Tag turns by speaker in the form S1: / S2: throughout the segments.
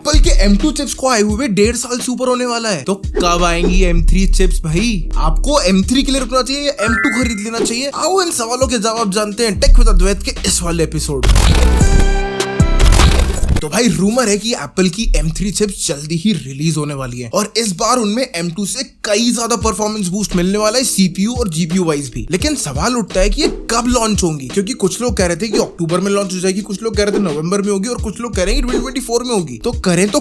S1: Apple के M2 chips को आए हुए 1.5 साल से ऊपर होने वाला है, तो कब आएंगी M3 चिप्स भाई? आपको M3 के लिए रुकना चाहिए या M2 खरीद लेना चाहिए? आओ इन सवालों के जवाब जानते हैं टेक विद अद्वैत के इस वाले एपिसोड। तो भाई रूमर है कि एप्पल की M3 चिप्स जल्दी ही रिलीज होने वाली है और इस बार उनमें M2 से कई ज्यादा परफॉर्मेंस बूस्ट मिलने वाला है, CPU और GPU वाइज भी। लेकिन सवाल उठता है कि ये कब लॉन्च होंगी, क्योंकि कुछ लोग कह रहे थे कि अक्टूबर में लॉन्च हो जाएगी, कुछ लोग कह रहे थे नवंबर में होगी और कुछ लोग कह रहे हैं 2024 में होगी। तो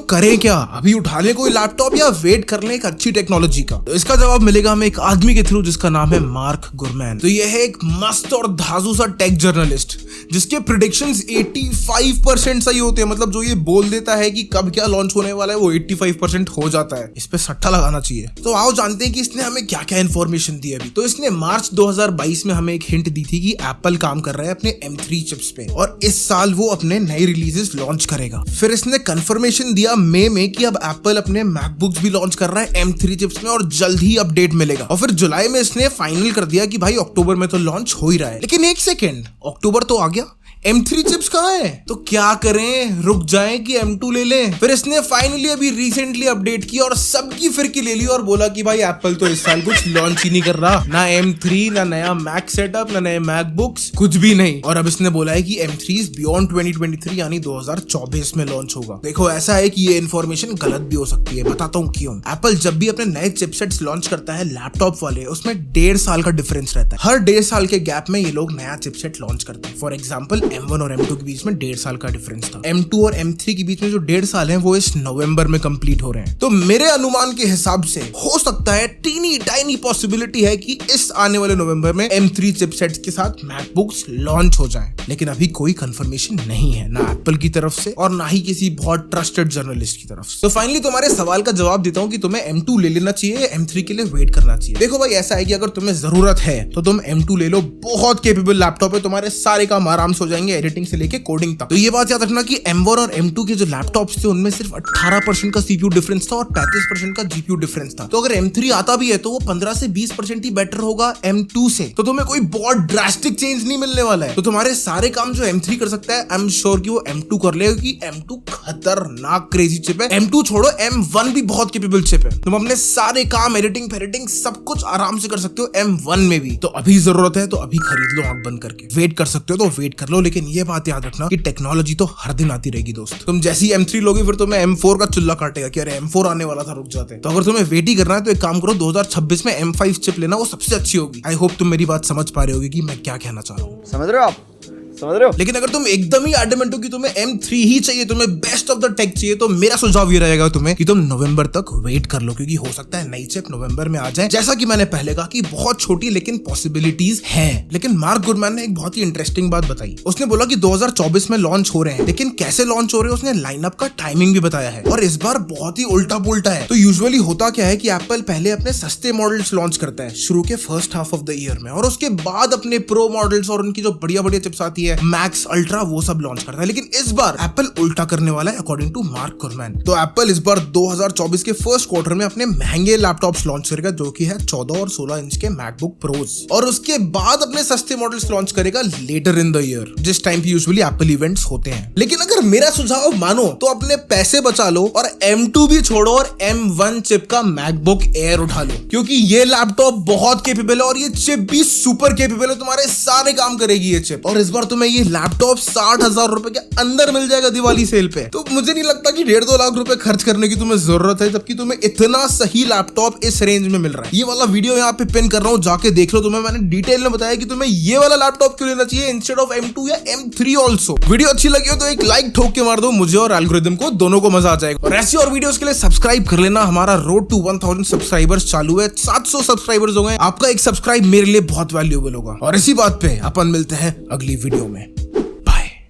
S1: करें क्या? अभी उठा ले कोई लैपटॉप या वेट कर ले एक अच्छी टेक्नोलॉजी का? तो इसका जवाब मिलेगा हमें एक आदमी के थ्रू जिसका नाम है मार्क गुरमैन। तो ये है एक मस्त और धांसू सा टेक जर्नलिस्ट जिसके प्रेडिक्शंस 85% सही होते हैं। मतलब जो ये बोल देता है कि कब क्या लॉन्च होने वाला है वो 85% हो जाता है। इस पे सट्टा लगाना चाहिए। तो आओ जानते हैं कि इसने हमें क्या क्या इन्फॉर्मेशन दी अभी। तो इसने मार्च 2022 में हमें एक हिंट दी थी कि एप्पल काम कर रहा है अपने M3 चिप्स पे और इस साल वो अपने नए रिलीजेस लॉन्च करेगा। फिर इसने कंफर्मेशन दिया मई में कि अब एप्पल अपने मैकबुक्स भी लॉन्च कर रहा है M3 चिप्स में और जल्द ही अपडेट मिलेगा। और फिर जुलाई में इसने फाइनल कर दिया कि भाई अक्टूबर में तो लॉन्च हो ही रहा है। लेकिन एक सेकेंड, अक्टूबर तो आ गया, M3 चिप्स कहाँ है? तो क्या करें, रुक जाएं कि M2 ले लें? फिर इसने फाइनली अभी रिसेंटली अपडेट किया और सबकी फिरकी ले ली और बोला कि भाई एप्पल तो इस साल कुछ लॉन्च ही नहीं कर रहा, ना M3, ना नया मैक सेटअप, ना नए मैकबुक्स, कुछ भी नहीं। और अब इसने बोला है कि M3 इज बियॉन्ड 2023 यानी 2024 में लॉन्च होगा। देखो ऐसा है कि ये इन्फॉर्मेशन गलत भी हो सकती है, बताता हूँ क्यों। एप्पल जब भी अपने नए चिपसेट्स लॉन्च करता है लैपटॉप वाले, उसमें 1.5 साल का डिफरेंस रहता है। हर 1.5 साल के गैप में ये लोग नया चिपसेट लॉन्च करते हैं। फॉर एग्जाम्पल M1 और M2 के बीच में 1.5 साल का डिफरेंस था। M2 और M3 के बीच में जो 1.5 साल है वो इस नवंबर में कंप्लीट हो रहे हैं। तो मेरे अनुमान के हिसाब से हो सकता है, टीनी टाइनी पॉसिबिलिटी है कि इस आने वाले नवंबर में M3 चिपसेट्स के साथ मैकबुक्स लॉन्च हो जाएं। लेकिन अभी कोई कंफर्मेशन नहीं है, ना एप्पल की तरफ से और ना ही किसी बहुत ट्रस्टेड जर्नलिस्ट की तरफ से। तो फाइनली तुम्हारे सवाल का जवाब देता हूं कि तुम्हें M2 ले लेना चाहिए, M3 के लिए वेट करना चाहिए। देखो भाई ऐसा है कि अगर तुम्हें जरूरत है तो तुम M2 ले लो, बहुत कैपेबल लैपटॉप है, तुम्हारे सारे काम आराम से हो जाएंगे, एडिटिंग से लेके कोडिंग तक। तो ये बात याद रखना कि M1 और M2 के जो लैपटॉप्स थे उनमें सिर्फ 18% का CPU डिफरेंस था और 35% का GPU डिफरेंस था। तो अगर M3 आता भी है तो वो 15 से 20% ही बेटर होगा M2 से। तो तुम्हें कोई बहुत ड्रास्टिक चेंज नहीं मिलने वाला है। तो तुम्हारे सारे काम जो M3 कर सकता है, आई एम श्योर कि वो M2 कर लेगा, क्योंकि M2 खतरनाक क्रेजी चिप है। M2 छोड़ो, M1 भी बहुत कैपेबल चिप है। तुम अपने सारे काम, एडिटिंग फेडिटिंग सब कुछ आराम से कर सकते हो M1 में भी। तो अभी जरूरत है तो अभी खरीद लो आंख बंद करके। वेट कर सकते हो तो वेट कर लो, लेकिन ये बात याद रखना कि टेक्नोलॉजी तो हर दिन आती रहेगी दोस्त। तुम जैसी M3 लोगे फिर तुम्हें M4 का चुल्ला काटेगा कि अरे M4 आने वाला था, रुक जाते। तो अगर तुम्हें वेट ही करना है तो एक काम करो, 2026 में M5 चिप लेना, वो सबसे अच्छी होगी। आई होप तुम मेरी बात समझ पा रहे होगे कि मैं क्या कहना चाह रहा हूँ।
S2: समझ रहे हो आप? समझ रहे हो?
S1: लेकिन अगर तुम एकदम ही एडमेंट हो कि तुम्हें M3 ही चाहिए, तुम्हें बेस्ट ऑफ द टेक चाहिए, तो मेरा सुझाव ये रहेगा तुम्हें कि तुम नवंबर तक वेट कर लो, क्योंकि हो सकता है नई चिप नवंबर में आ जाए। जैसा कि मैंने पहले कहा कि बहुत छोटी लेकिन पॉसिबिलिटीज हैं। लेकिन मार्क गुरमैन ने एक बहुत ही इंटरेस्टिंग बात बताई। उसने बोला कि 2024 में लॉन्च हो रहे हैं, लेकिन कैसे लॉन्च हो रहे हैं उसने लाइनअप का टाइमिंग भी बताया है। और इस बार बहुत ही उल्टा पुल्टा है। तो यूजुअली होता क्या है कि एप्पल पहले अपने सस्ते मॉडल्स लॉन्च करता है शुरू के first half of the year में, और उसके बाद अपने प्रो मॉडल्स और उनकी जो बढ़िया बढ़िया चिप्स आती है, मैक्स, अल्ट्रा, वो सब लॉन्च करता है। लेकिन इस बार एप्पल उल्टा करने वाला है अकॉर्डिंग टू मार्क गुरमैन। तो एप्पल इस बार 2024 के फर्स्ट क्वार्टर में अपने महंगे लैपटॉप्स लॉन्च करेगा, जो कि है 14 और 16 इंच के मैकबुक प्रोज, और उसके बाद अपने सस्ते मॉडल्स लॉन्च करेगा लेटर इन द ईयर, जिस टाइम पे यूजुअली एप्पल इवेंट्स होते हैं। लेकिन अगर मेरा सुझाव मानो तो अपने पैसे बचा लो और M2 भी छोड़ो और M1 चिप का मैकबुक एयर उठा लो, क्योंकि ये लैपटॉप बहुत कैपेबल है और ये चिप भी सुपर कैपेबल है। तुम्हारे सारे काम करेगी ये चिप, और इस बार तुम्हें ये लैपटॉप 60,000 रुपए के अंदर मिल जाएगा दिवाली सेल पे। तो मुझे नहीं लगता कि 1.5-2 लाख रुपए खर्च करने की तुम्हें जरूरत है, जबकि तुम्हें इतना सही लैपटॉप इस रेंज में मिल रहा है। ये वाला वीडियो यहाँ पे पिन कर रहा हूँ, जाके देख लो। तुम्हें मैंने डिटेल में बताया कि तुम्हें ये वाला लैपटॉप क्यों लेना चाहिए इंस्टेड ऑफ M2 या M3 ऑल्सो। वीडियो अच्छी लगी हो तो एक लाइक ठोक के मार दो, मुझे और एल्गोरिथम को दोनों को मजा आ जाएगा। और ऐसी और वीडियोस के लिए सब्सक्राइब कर लेना। हमारा रोड टू 1000 सब्सक्राइबर्स चालू है, 700 सब्सक्राइबर्स हो गए। आपका एक सब्सक्राइब मेरे लिए बहुत वैल्यूएबल होगा। और इसी बात पे अपन मिलते हैं अगली वीडियो में।